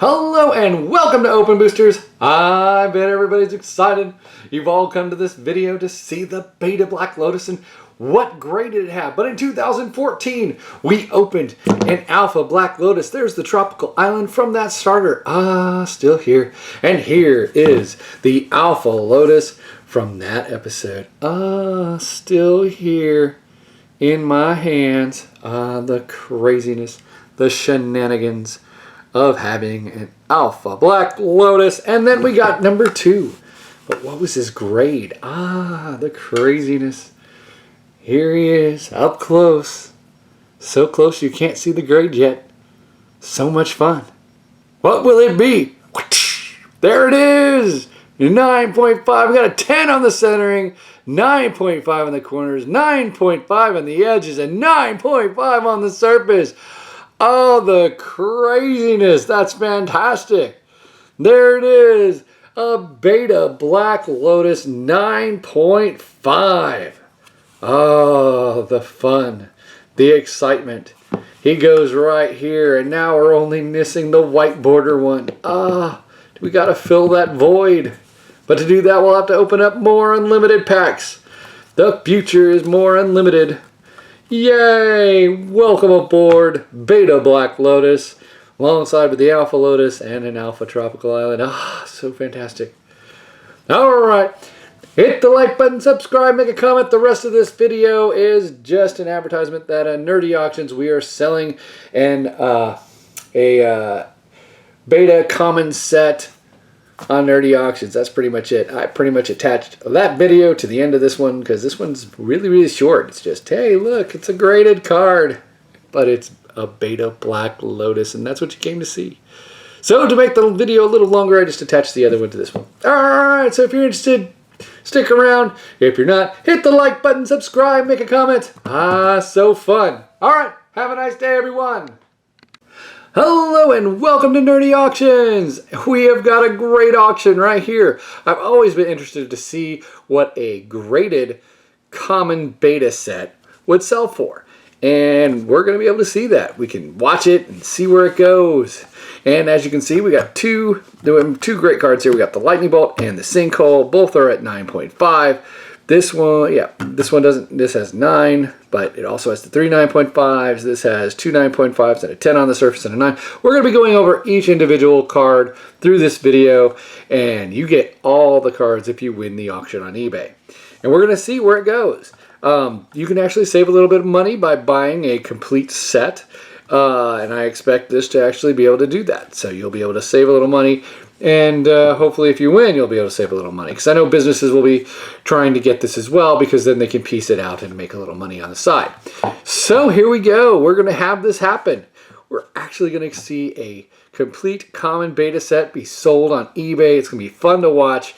Hello and welcome to Openboosters. I bet everybody's excited. You've all come to this video to see the Beta Black Lotus and what grade did it have. But in 2014, we opened an Alpha Black Lotus. There's the tropical island from that starter. Still here. And here is the Alpha Lotus from that episode. Still here in my hands. The craziness, the shenanigans of having an Alpha Black Lotus. And then we got number 2. But what was his grade? The craziness. Here he is, up close. So close you can't see the grade yet. So much fun. What will it be? There it is! 9.5. We got a 10 on the centering, 9.5 on the corners, 9.5 on the edges, and 9.5 on the surface. Oh, the craziness. That's fantastic. There it is. A Beta Black Lotus 9.5. Oh, the fun. The excitement. He goes right here. And now we're only missing the white border one. We got to fill that void. But to do that, we'll have to open up more unlimited packs. The future is more unlimited. Yay! Welcome aboard Beta Black Lotus, alongside with the Alpha Lotus and an Alpha Tropical Island. So fantastic. Alright, hit the like button, subscribe, make a comment. The rest of this video is just an advertisement that at Nerdy Auctions we are selling a Beta Common Set on Nerdy Auctions. That's pretty much it. I pretty much attached that video to the end of this one because this one's really short. It's just, hey, look, it's a graded card, but it's a Beta Black Lotus, and that's what you came to see. So to make the video a little longer, I just attached the other one to this one. Alright, so if you're interested, stick around. If you're not, hit the like button, subscribe, make a comment. So fun. Alright, have a nice day, everyone. Hello and welcome to Nerdy Auctions. We have got a great auction right here. I've always been interested to see what a graded common beta set would sell for. And we're going to be able to see that. We can watch it and see where it goes. And as you can see, we got two great cards here. We got the Lightning Bolt and the Sinkhole. Both are at 9.5. This one, this has 9, but it also has the 3 9.5s. This has 2 9.5s and a 10 on the surface and a 9. We're going to be going over each individual card through this video, and you get all the cards if you win the auction on eBay. And we're going to see where it goes. You can actually save a little bit of money by buying a complete set, and I expect this to actually be able to do that. So you'll be able to save a little money. And hopefully if you win, you'll be able to save a little money. Because I know businesses will be trying to get this as well, because then they can piece it out and make a little money on the side. So here we go. We're going to have this happen. We're actually going to see a complete common beta set be sold on eBay. It's going to be fun to watch,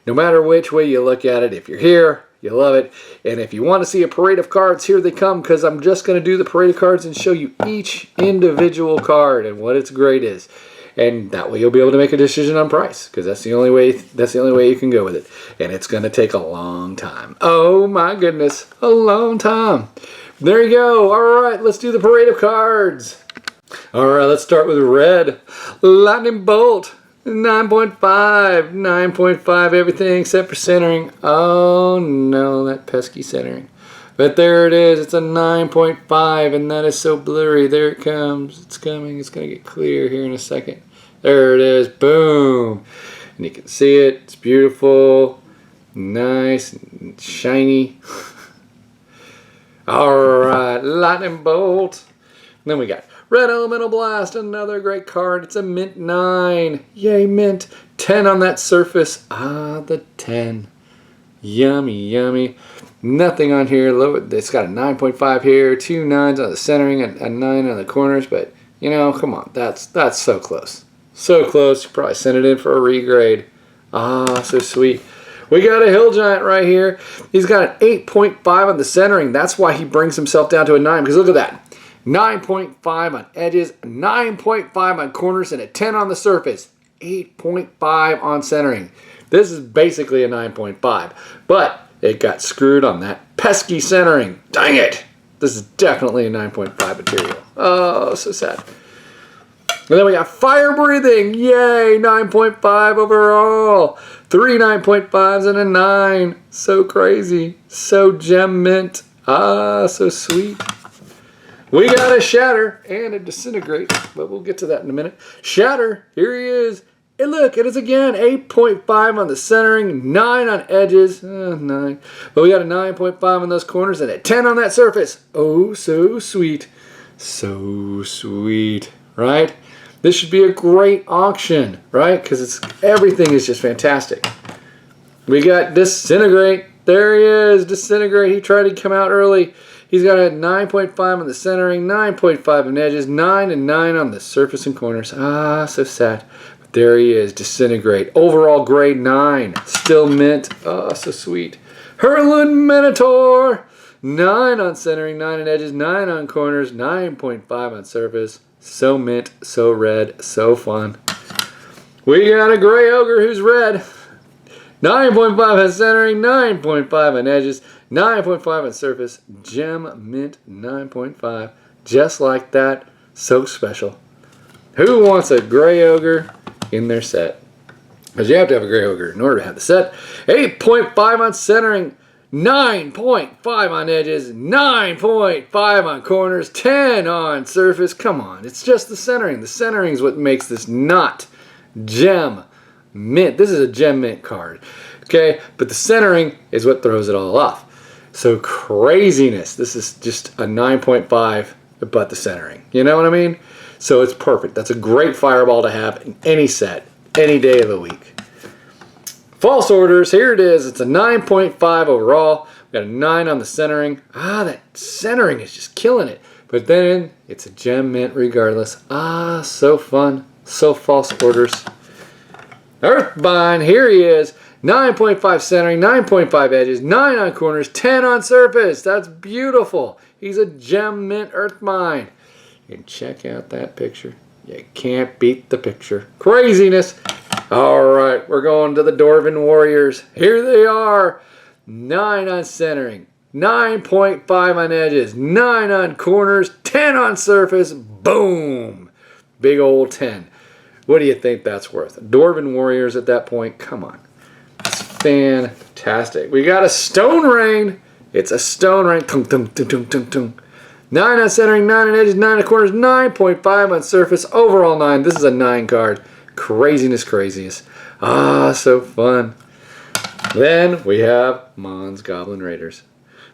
no matter which way you look at it. If you're here, you love it. And if you want to see a parade of cards, here they come, because I'm just going to do the parade of cards and show you each individual card and what its grade is. And that way you'll be able to make a decision on price, because that's the only way you can go with it. And it's going to take a long time. Oh my goodness, a long time. There you go. All right, let's do the parade of cards. All right, let's start with red. Lightning Bolt, 9.5, 9.5, everything except for centering. Oh no, that pesky centering. But there it is. It's a 9.5, and that is so blurry. There it comes. It's coming. It's going to get clear here in a second. There it is. Boom. And you can see it. It's beautiful. Nice and shiny. All right. Lightning Bolt. And then we got Red Elemental Blast. Another great card. It's a mint 9. Yay, mint. 10 on that surface. The 10. Yummy, yummy. Nothing on here. It's got a 9.5 here, 2 9s on the centering, and a 9 on the corners. But, you know, come on. That's so close. So close. You probably sent it in for a regrade. So sweet. We got a Hill Giant right here. He's got an 8.5 on the centering. That's why he brings himself down to a 9. Because look at that. 9.5 on edges, 9.5 on corners, and a 10 on the surface. 8.5 on centering. This is basically a 9.5. But it got screwed on that pesky centering. Dang it! This is definitely a 9.5 material. Oh, so sad. And then we got fire breathing. Yay, 9.5 overall. 3 9.5s and a 9. So crazy. So gem mint. Ah, so sweet. We got a shatter and a disintegrate, but we'll get to that in a minute. Shatter, here he is. And look, it is again 8.5 on the centering, 9 on edges, 9. But we got a 9.5 on those corners and a 10 on that surface. Oh, so sweet. So sweet, right? This should be a great auction, right? Because everything is just fantastic. We got disintegrate. There he is, disintegrate. He tried to come out early. He's got a 9.5 on the centering, 9.5 on edges, 9 and 9 on the surface and corners. Ah, so sad. But there he is, disintegrate. Overall grade 9. Still mint. Oh, so sweet. Hurlin Minotaur. 9 on centering, 9 on edges, 9 on corners, 9.5 on surface. So mint, so red, so fun. We got a gray ogre who's red. 9.5 on centering, 9.5 on edges, 9.5 on surface. Gem mint 9.5. Just like that. So special. Who wants a gray ogre in their set? Because you have to have a gray ogre in order to have the set. 8.5 on centering, 9.5 on edges, 9.5 on corners, 10 on surface. Come on, it's just the centering. The centering is what makes this not gem mint. This is a gem mint card, okay? But the centering is what throws it all off. So craziness. This is just a 9.5, but the centering. You know what I mean? So it's perfect. That's a great fireball to have in any set, any day of the week. False orders, here it is. It's a 9.5 overall. We got a 9 on the centering. Ah, that centering is just killing it. But then it's a gem mint regardless. Ah, so fun. So false orders. Earthbind, here he is. 9.5 centering, 9.5 edges, 9 on corners, 10 on surface. That's beautiful. He's a gem mint Earthbind. And check out that picture. You can't beat the picture. Craziness. All right, we're going to the Dwarven Warriors. Here they are. 9 on centering, 9.5 on edges, 9 on corners, 10 on surface. Boom. Big old 10. What do you think that's worth? Dwarven Warriors at that point? Come on. It's fantastic. We got a Stone Rain. It's a Stone Rain. 9 on centering, 9 on edges, 9 on corners, 9.5 on surface. Overall 9. This is a 9 card. Craziness, craziest. Ah, so fun. Then we have Mons Goblin Raiders.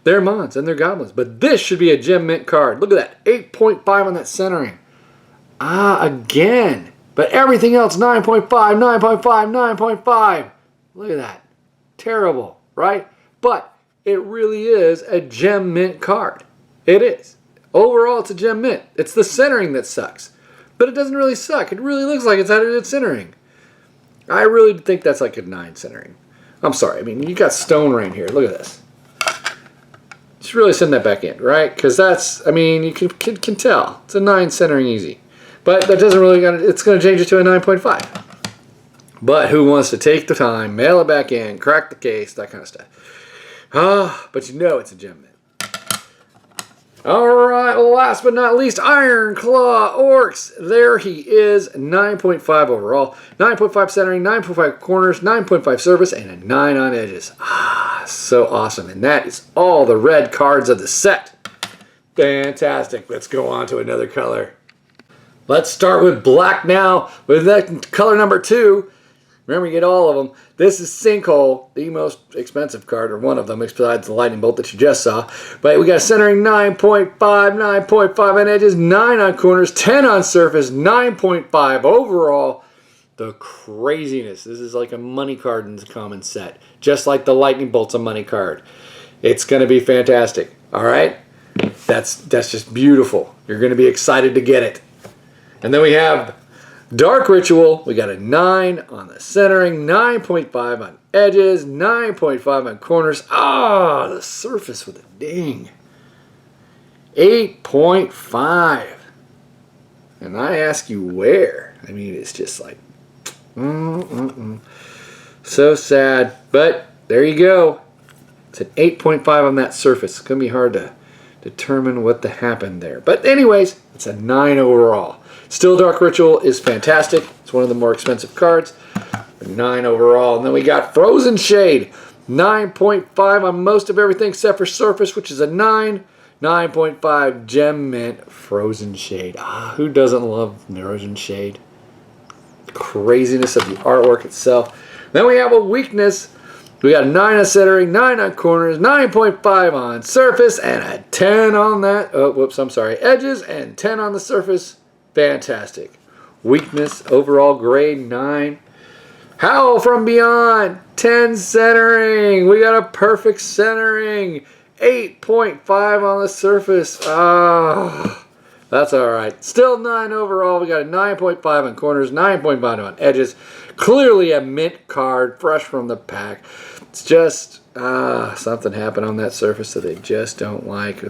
They're Mons and they're Goblins, but this should be a gem mint card. Look at that, 8.5 on that centering. Ah, again. But everything else, 9.5, 9.5, 9.5. Look at that. Terrible, right? But it really is a gem mint card. It is. Overall, it's a gem mint. It's the centering that sucks. But it doesn't really suck. It really looks like it's at its centering. I really think that's like a 9 centering. I'm sorry. I mean, you got Stone Rain here. Look at this. Just really send that back in, right? Because that's, I mean, you can tell. It's a 9 centering easy. But that doesn't really, it's going to change it to a 9.5. But who wants to take the time, mail it back in, crack the case, that kind of stuff. Ah, but you know it's a gem mint. All right, last but not least, Iron Claw Orcs. There he is, 9.5 overall, 9.5 centering, 9.5 corners, 9.5 surface, and a 9 on edges. Ah, so awesome. And that is all the red cards of the set. Fantastic. Let's go on to another color. Let's start with black now, with that color number 2. Remember, you get all of them. This is Sinkhole, the most expensive card, or one of them, besides the Lightning Bolt that you just saw. But we got centering 9.5, 9.5 on edges, 9 on corners, 10 on surface, 9.5 overall. The craziness. This is like a money card in the common set. Just like the Lightning Bolt's a money card. It's going to be fantastic. All right? That's just beautiful. You're going to be excited to get it. And then we have Dark Ritual. We got a 9 on the centering, 9.5 on edges, 9.5 on corners. Ah, the surface with a ding. 8.5. And I ask you where? I mean, it's just like, so sad. But there you go. It's an 8.5 on that surface. It's going to be hard to determine what happened there. But anyways, it's a 9 overall. Still Dark Ritual is fantastic. It's one of the more expensive cards. 9 overall. And then we got Frozen Shade. 9.5 on most of everything except for Surface, which is a 9. 9.5 Gem Mint Frozen Shade. Who doesn't love Frozen Shade? Craziness of the artwork itself. Then we have a weakness. We got a 9 on centering, 9 on corners, 9.5 on surface, and a 10 on that. Oh, whoops, I'm sorry. Edges and 10 on the surface. Fantastic. Weakness, overall grade 9. Howl from Beyond, 10 centering. We got a perfect centering. 8.5 on the surface. That's all right. Still 9 overall. We got a 9.5 on corners, 9.5 on edges. Clearly a mint card, fresh from the pack. It's just, something happened on that surface that they just don't like.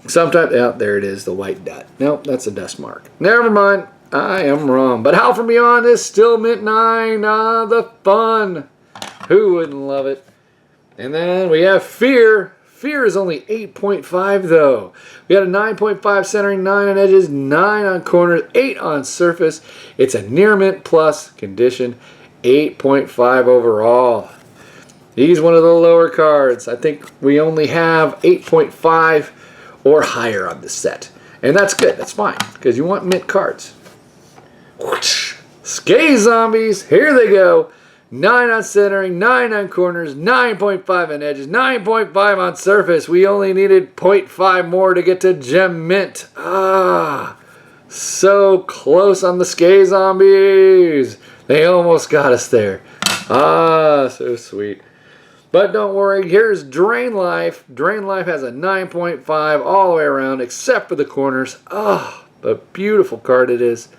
Sometimes, there it is, the white dot. Nope, that's a dust mark. Never mind. I am wrong. But Howl from Beyond is still mint 9. The fun. Who wouldn't love it? And then we have Fear. Fear is only 8.5 though. We got a 9.5 centering, 9 on edges, 9 on corners, 8 on surface. It's a near mint plus condition, 8.5 overall. He's one of the lower cards. I think we only have 8.5 or higher on this set. And that's good, that's fine, because you want mint cards. Skate Zombies, here they go. 9 on centering, 9 on corners, 9.5 on edges, 9.5 on surface. We only needed 0.5 more to get to Gem Mint. So close on the Skate Zombies. They almost got us there. So sweet. But don't worry, here's Drain Life. Drain Life has a 9.5 all the way around except for the corners. A beautiful card it is.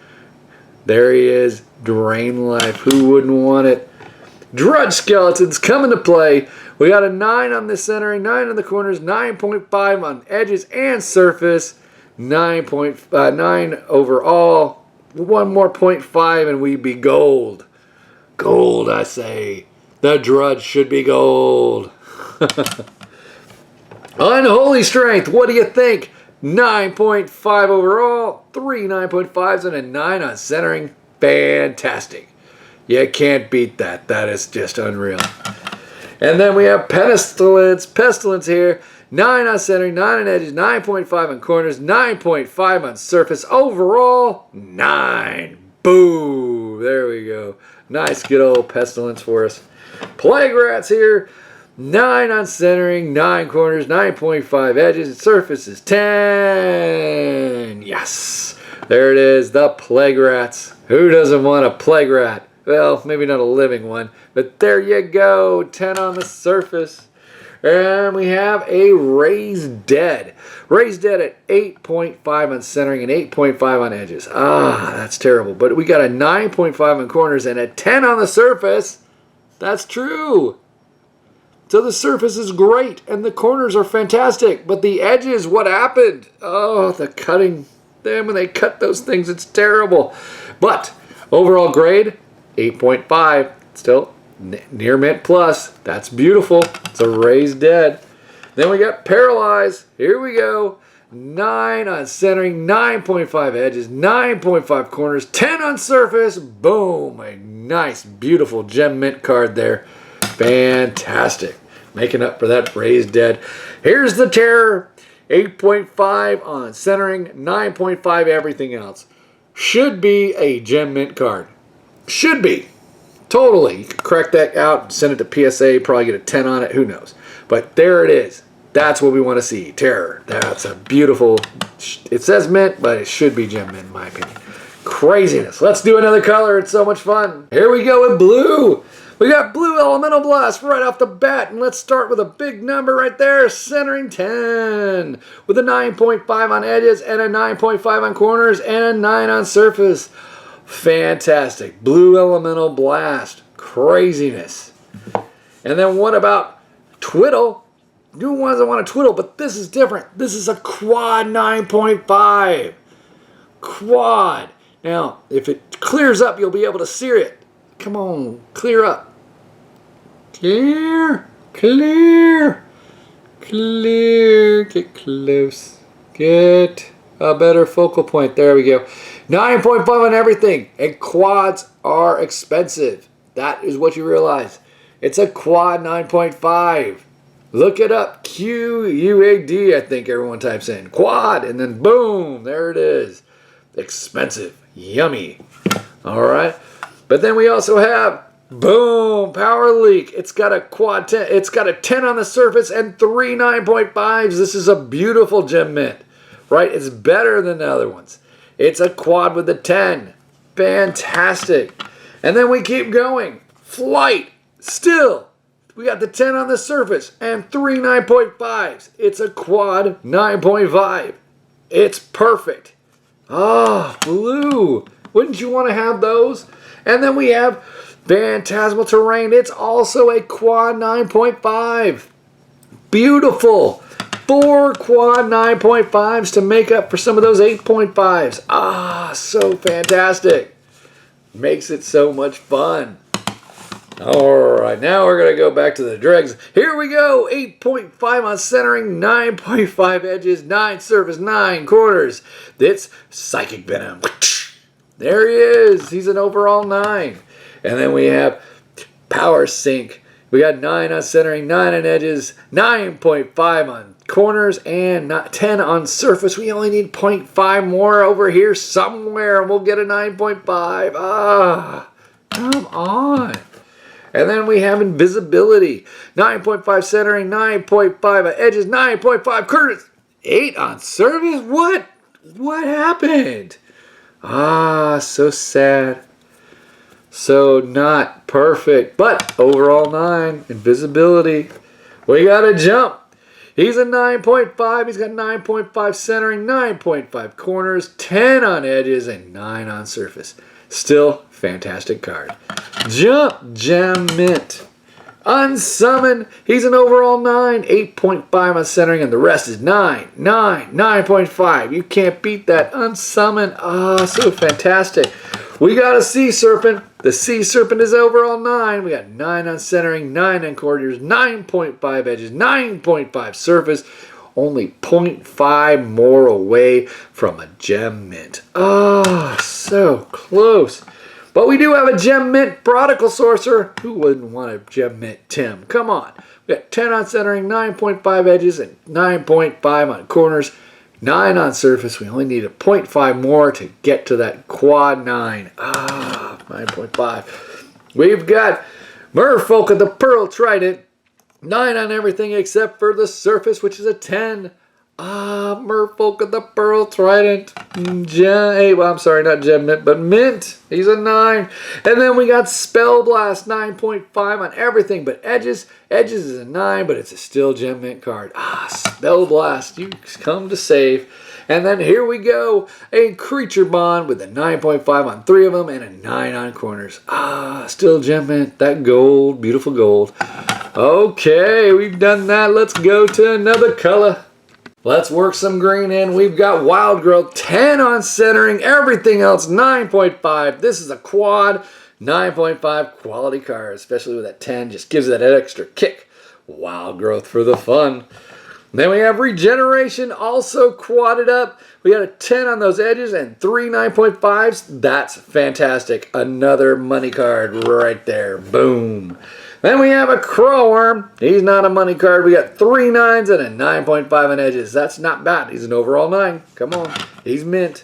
There he is, Drain Life. Who wouldn't want it? Drudge Skeletons coming to play. We got a 9 on the centering, 9 on the corners, 9.5 on edges and surface, 9 overall. One more 0.5 and we'd be gold. Gold, I say. The Drudge should be gold. Unholy Strength, what do you think? 9.5 overall, 3 9.5s and a 9 on centering. Fantastic. You can't beat that. That is just unreal. And then we have Pestilence. Pestilence here. 9 on centering, 9 on edges, 9.5 on corners, 9.5 on surface. Overall, 9. Boom. There we go. Nice good old Pestilence for us. Plague Rats here. 9 on centering, 9 corners, 9.5 edges. Surface is 10. Yes. There it is. The Plague Rats. Who doesn't want a Plague Rat? Well, maybe not a living one, but there you go. 10 on the surface. And we have a Raised Dead. Raised Dead at 8.5 on centering and 8.5 on edges. That's terrible. But we got a 9.5 on corners and a 10 on the surface. That's true. So the surface is great and the corners are fantastic. But the edges, what happened? The cutting. Then when they cut those things, it's terrible. But overall grade, 8.5, still near mint plus. That's beautiful. It's a Raised Dead. Then we got Paralyzed. Here we go. 9 on centering, 9.5 edges, 9.5 corners, 10 on surface. Boom. A nice, beautiful Gem Mint card there. Fantastic. Making up for that Raised Dead. Here's the Terror. 8.5 on centering, 9.5 everything else. Should be a Gem Mint card. Should be. Totally. You could crack that out and send it to PSA, probably get a 10 on it, who knows. But there it is. That's what we want to see. Terror. That's a beautiful, it says mint, but it should be Gem Mint in my opinion. Craziness. Let's do another color. It's so much fun. Here we go with blue. We got Blue Elemental Blast right off the bat, and let's start with a big number right there, centering 10, with a 9.5 on edges and a 9.5 on corners and a 9 on surface. Fantastic. Blue Elemental Blast. Craziness. And then what about Twiddle? New ones that want to twiddle, but this is different. This is a quad 9.5. Quad. Now, if it clears up, you'll be able to see it. Come on, clear up. Clear, clear, clear. Get close. Get A better focal point. There we go. 9.5 on everything. And quads are expensive. That is what you realize. It's a quad 9.5. Look it up. QUAD, I think everyone types in. Quad. And then boom. There it is. Expensive. Yummy. All right. But then we also have, boom, Power Leak. It's got a quad 10. It's got a 10 on the surface and 3 9.5s. This is a beautiful gem mint. Right? It's better than the other ones. It's a quad with a 10. Fantastic. And then we keep going. Flight. Still. We got the 10 on the surface and 3 9.5s. It's a quad 9.5. It's perfect. Ah, blue. Wouldn't you want to have those? And then we have Phantasmal Terrain. It's also a quad 9.5. Beautiful. 4 quad 9.5s to make up for some of those 8.5s. Ah, so fantastic. Makes it so much fun. All right, now we're going to go back to the dregs. Here we go. 8.5 on centering, 9.5 edges, 9 surface, 9 corners. It's Psychic Venom. There he is. He's an overall 9. And then we have Power Sync. We got 9 on centering, 9 on edges, 9.5 on corners, and 10 on surface. We only need 0.5 more over here somewhere, and we'll get a 9.5. Ah, come on. And then we have Invisibility. 9.5 centering, 9.5 on edges, 9.5 corners, 8 on surface. What? What happened? Ah, so sad. So not perfect, but overall 9. Invisibility. We got a jump. He's a 9.5. He's got 9.5 centering, 9.5 corners, 10 on edges, and 9 on surface. Still fantastic card. Jump. Gem Mint. Unsummon. He's an overall 9. 8.5 on centering, and the rest is 9, 9, 9.5. You can't beat that. Unsummon. Ah, so fantastic. We got a Sea Serpent. The Sea Serpent is overall 9. We got 9 on centering, 9 on corners, 9.5 edges, 9.5 surface. Only 0.5 more away from a Gem Mint. Ah, so close. But we do have a Gem Mint Prodigal Sorcerer. Who wouldn't want a Gem Mint Tim? Come on. We got 10 on centering, 9.5 edges, and 9.5 on corners. 9 on surface. We only need a 0.5 more to get to that quad 9. Ah, 9.5. We've got Merfolk of the Pearl Trident. 9 on everything except for the surface, which is a 10. Ah, Merfolk of the Pearl Trident. I'm sorry, not Gem Mint, but Mint. He's a 9. And then we got Spell Blast, 9.5 on everything but edges. Edges is a 9, but it's a still Gem Mint card. Ah, Spell Blast, you come to save. And then here we go, a Creature Bond with a 9.5 on 3 of them and a 9 on corners. Ah, still Gem Mint, that gold, beautiful gold. Okay, we've done that. Let's go to another color. Let's work some green in. We've got Wild Growth, 10 on centering, everything else 9.5. This is a quad 9.5 quality card, especially with that 10. Just gives it that extra kick. Wild Growth for the fun. Then we have Regeneration, also quadded up. We got a 10 on those edges and 3 9.5s. That's fantastic. Another money card right there. Boom. Then we have a Crowworm. He's not a money card. We got 3 9s and a 9.5 on edges. That's not bad. He's an overall 9. Come on. He's mint.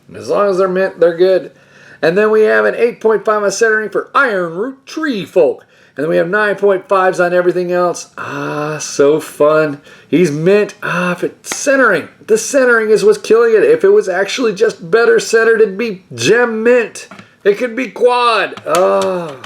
And as long as they're mint, they're good. And then we have an 8.5 on centering for Ironroot Tree Folk. And then we have 9.5s on everything else. Ah, so fun. He's mint. Ah, if it's centering. The centering is what's killing it. If it was actually just better centered, it'd be Gem Mint. It could be quad. Ah.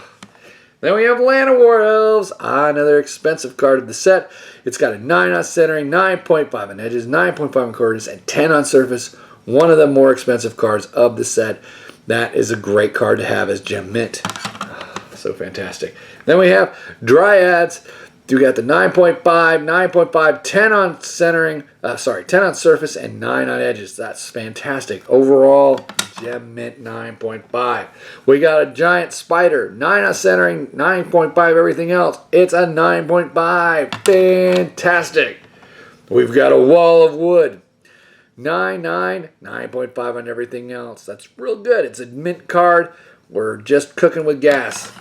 Then we have Land of War Elves. Ah, another expensive card of the set. It's got a 9 on centering, 9.5 on edges, 9.5 on corners, and 10 on surface. One of the more expensive cards of the set. That is a great card to have as Gem Mint. Ah, so fantastic. Then we have Dryads. We got the 9.5, 9.5, 10 on centering, 10 on surface, and 9 on edges. That's fantastic. Overall, Gem Mint 9.5. We got a Giant Spider, 9 on centering, 9.5 everything else. It's a 9.5. Fantastic. We've got a Wall of Wood. 9.5 on everything else. That's real good. It's a mint card. We're just cooking with gas.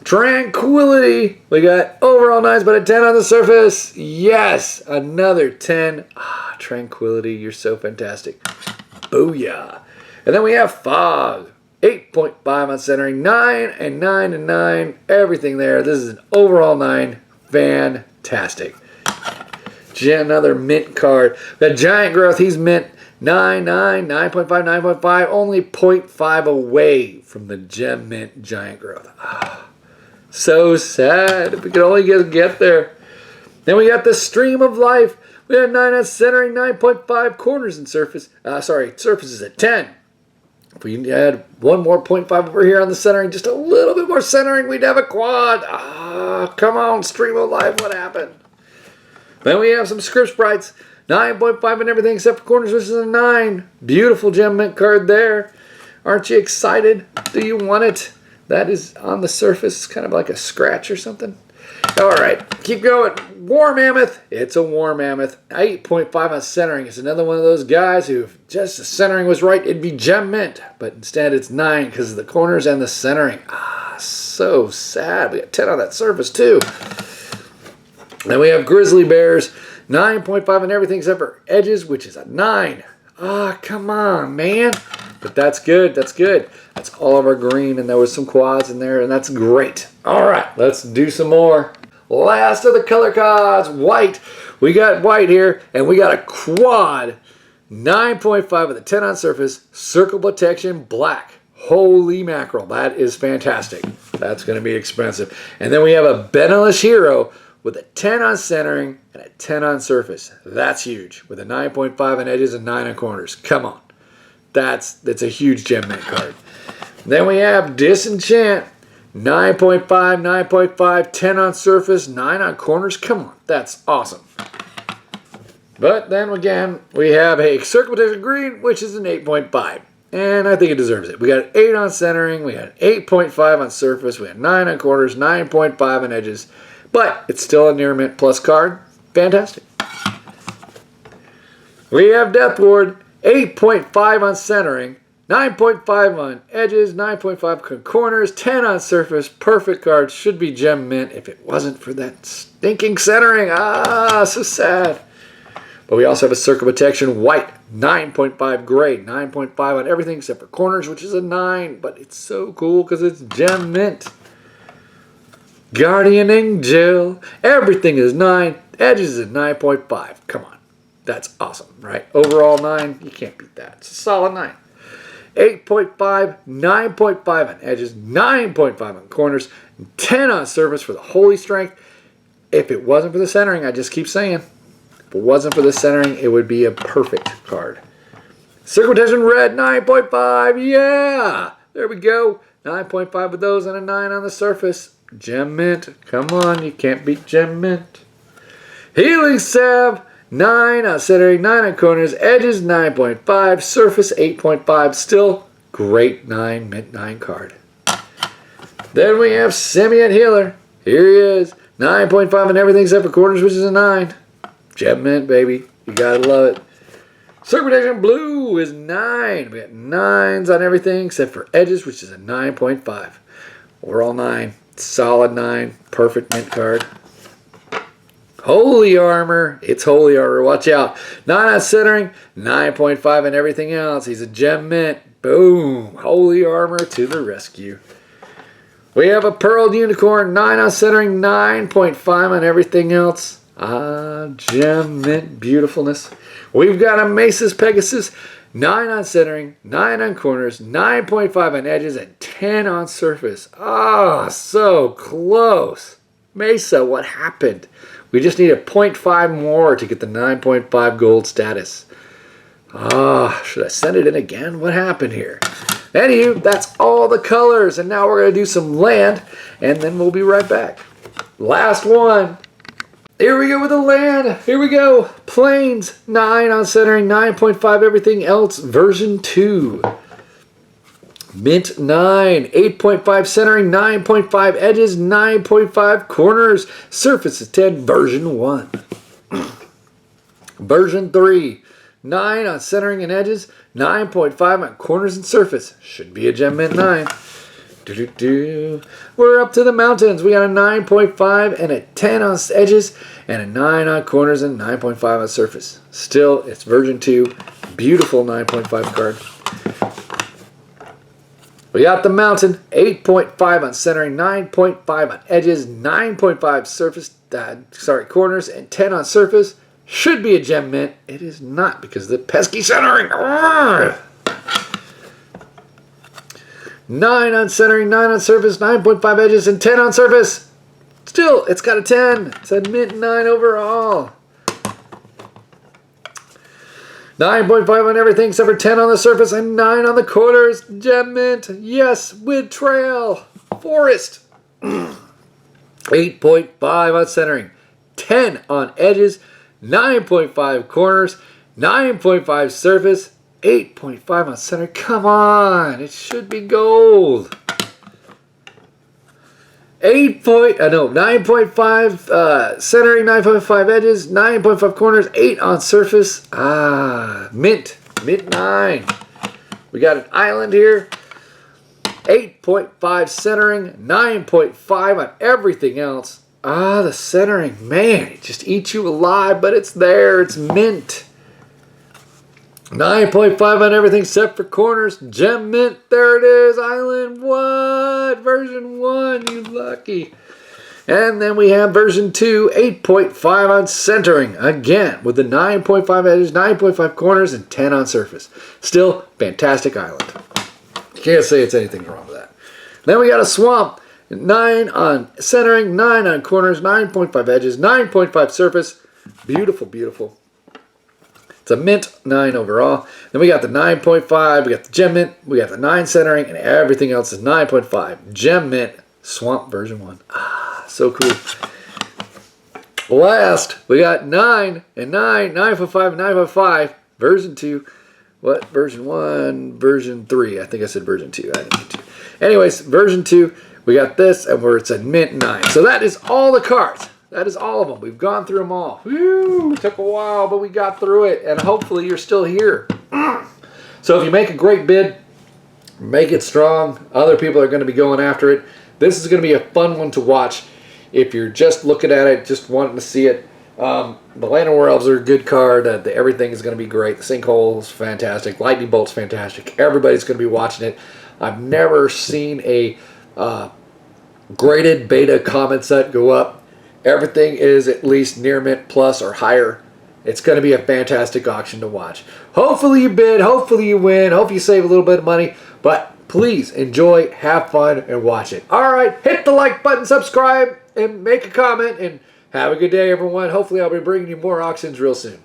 Tranquility. We got overall 9s, but a 10 on the surface. Yes, another 10. Ah, Tranquility, you're so fantastic. Booyah. And then we have Fog. 8.5 on centering. 9 and 9 and 9. Everything there. This is an overall 9. Fantastic. Another mint card. The Giant Growth, he's mint. 9.5, 9.5. Only 0.5 away from the Gem Mint Giant Growth. Ah, so sad. If we could only get there. Then we got the Stream of Life. We have 9 on centering, 9.5 corners and surface. Surface is at 10. If we add one more 0.5 over here on the centering, just a little bit more centering, we'd have a quad. Ah, come on, Stream of Life, what happened? Then we have some Script Sprites. 9.5 and everything except for corners, which is a 9. Beautiful Gem Mint card there. Aren't you excited? Do you want it? That is on the surface, kind of like a scratch or something. All right, keep going. War Mammoth. It's a War Mammoth. 8.5 on centering. It's another one of those guys who, if just the centering was right, it'd be Gem Mint. But instead it's 9 because of the corners and the centering. Ah, so sad. We got 10 on that surface too. Then we have Grizzly Bears. 9.5 on everything except for edges, which is a 9. Ah, come on, man. But that's good. That's good. That's all of our green, and there was some quads in there, and that's great. All right, let's do some more. Last of the color cards, white. We got white here, and we got a quad. 9.5 with a 10 on surface, circle protection, black. Holy mackerel, that is fantastic. That's going to be expensive. And then we have a Beneless Hero with a 10 on centering and a 10 on surface. That's huge. With a 9.5 on edges and 9 on corners. Come on. That's a huge Gem Mint card. Then we have Disenchant. 9.5, 9.5, 10 on surface, 9 on corners. Come on. That's awesome. But then again, we have a Circle Protection Green, which is an 8.5. And I think it deserves it. We got 8 on centering. We got 8.5 on surface. We got 9 on corners, 9.5 on edges. But it's still a near mint plus card. Fantastic. We have Death Ward. 8.5 on centering. 9.5 on edges. 9.5 on corners. 10 on surface. Perfect card. Should be Gem Mint if it wasn't for that stinking centering. Ah, so sad. But we also have a Circle Protection White. 9.5 gray. 9.5 on everything except for corners, which is a 9. But it's so cool because it's Gem Mint. Guardian Angel. Everything is 9. Edges is 9.5. Come on. That's awesome, right? Overall 9. You can't beat that. It's a solid 9. 8.5, 9.5 on edges, 9.5 on corners, 10 on surface for the Holy Strength. If it wasn't for the centering, I just keep saying, if it wasn't for the centering, it would be a perfect card. Circle Protection Red, 9.5. Yeah! There we go. 9.5 with those and a 9 on the surface. Gem Mint. Come on, you can't beat Gem Mint. Healing Salve. 9 on centering, 9 on corners, edges 9.5, surface 8.5. Still great 9 mint 9 card. Then we have Simian Healer. Here he is. 9.5 on everything except for corners, which is a 9. Gem Mint, baby. You gotta love it. Circle Protection Blue is 9. We got 9s on everything except for edges, which is a 9.5. We're all 9. Solid 9. Perfect mint card. Holy Armor. It's Holy Armor. Watch out. 9 on centering, 9.5 on everything else. He's a Gem Mint. Boom. Holy Armor to the rescue. We have a Pearled Unicorn. 9 on centering, 9.5 on everything else. Gem Mint beautifulness. We've got a Mesa's Pegasus. 9 on centering, 9 on corners, 9.5 on edges, and 10 on surface. So close. Mesa, what happened? We just need a 0.5 more to get the 9.5 gold status. Should I send it in again? What happened here? Anywho, that's all the colors. And now we're going to do some land, and then we'll be right back. Last one. Here we go with the land. Here we go. Plains, 9 on centering, 9.5 everything else, version 2. Mint 9, 8.5 centering, 9.5 edges, 9.5 corners, surface is 10, version 1. Version 3, 9 on centering and edges, 9.5 on corners and surface. Should be a gem mint 9. We're up to the mountains. We got a 9.5 and a 10 on edges and a 9 on corners and 9.5 on surface. Still, it's version 2. Beautiful 9.5 card. We got the mountain, 8.5 on centering, 9.5 on edges, 9.5 surface, corners, and 10 on surface. Should be a gem mint. It is not because of the pesky centering. 9 on centering, 9 on surface, 9.5 edges, and 10 on surface. Still, it's got a 10. It's a mint 9 overall. 9.5 on everything except for 10 on the surface and 9 on the corners. Gem mint. Yes, with trail. Forest. 8.5 on centering, 10 on edges, 9.5 corners, 9.5 surface, 8.5 on center. Come on, it should be gold. 9.5 centering, 9.5 edges, 9.5 corners, 8 on surface. Mint 9. We got an island here. 8.5 centering, 9.5 on everything else. The centering, man, it just eats you alive, but it's there. It's mint. 9.5 on everything except for corners. Gem mint. There it is. Island. What? Version 1. You lucky. And then we have version 2. 8.5 on centering. Again, with the 9.5 edges, 9.5 corners, and 10 on surface. Still, fantastic island. Can't say it's anything wrong with that. Then we got a swamp. 9 on centering, 9 on corners, 9.5 edges, 9.5 surface. Beautiful, beautiful. It's a mint 9 overall. Then we got the 9.5, we got the gem mint, we got the 9 centering, and everything else is 9.5. Gem mint, swamp version 1. So cool. Last, we got 9 and 9, 9.5 and 9.5. Version 2. What? Version 1, version 3. I think I said version 2. I didn't mean to. Anyways, version 2. We got this, and it's a mint 9. So that is all the cards. That is all of them. We've gone through them all. Woo! It took a while, but we got through it, and hopefully you're still here. So if you make a great bid, make it strong. Other people are going to be going after it. This is going to be a fun one to watch. If you're just looking at it, just wanting to see it. The Lantern Worlds are a good card. Everything is going to be great. The Sinkhole's fantastic. Lightning Bolt's fantastic. Everybody's going to be watching it. I've never seen a graded beta common set go up. Everything is at least near mint plus or higher. It's going to be a fantastic auction to watch. Hopefully you bid. Hopefully you win. Hope you save a little bit of money. But please enjoy, have fun, and watch it. All right, hit the like button, subscribe, and make a comment. And have a good day, everyone. Hopefully I'll be bringing you more auctions real soon.